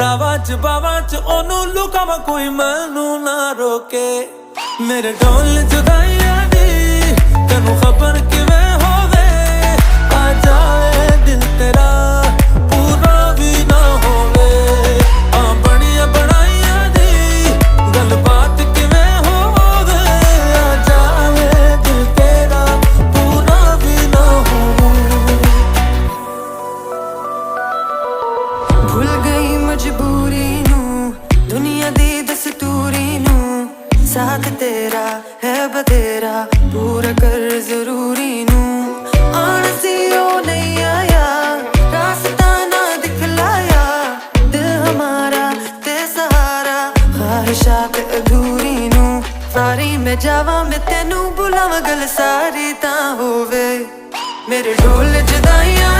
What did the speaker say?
ਰਾਵਾਂ ਚ ਬਾਵਾਂ ਚ ਉਹਨੂੰ ਲੁਕਾਵਾਂ ਕੋਈ ਮੈਨੂੰ ਨਾ ਰੋਕੇ। ਮੇਰੇ ਢੋਲ ਜੁਦਾਈਆਂ ਦੀ ਤੈਨੂੰ ਖਬਰ ਕਿਵੇਂ ਹੋਵੇ, ਆ ਜਾਵੇ ਦਿਲ ਤੇਰਾ ਪੂਰਾ ਵੀ ਨਾ ਹੋਵੇ। ਆ ਬਣੀਆਂ ਬਣਾਈਆਂ ਦੀ ਗੱਲਬਾਤ ਕਿਵੇਂ ਹੋਵੇ, ਆ ਜਾਵੇ ਦਿਲ ਤੇਰਾ ਪੂਰਾ ਵੀ ਨਾ ਹੋਵੇ। ਭੁੱਲ ਗਈ ਮਜਬੂਰੀ ਨੂੰ, ਦੁਨੀਆ ਦੀ ਦਸਤੂਰੀ ਨੂੰ, साथ तेरा है बतेरा पूरा कर जरूरी नू। आना सी ओ नहीं आया, रास्ता ना दिखलाया, दिल हमारा ते सहारा ख्वाहिशात अधूरी नू। सारी मैं जावा मैं तेनू बुलावा, गल सारी तां होवे। मेरे ढोल जुदाइयां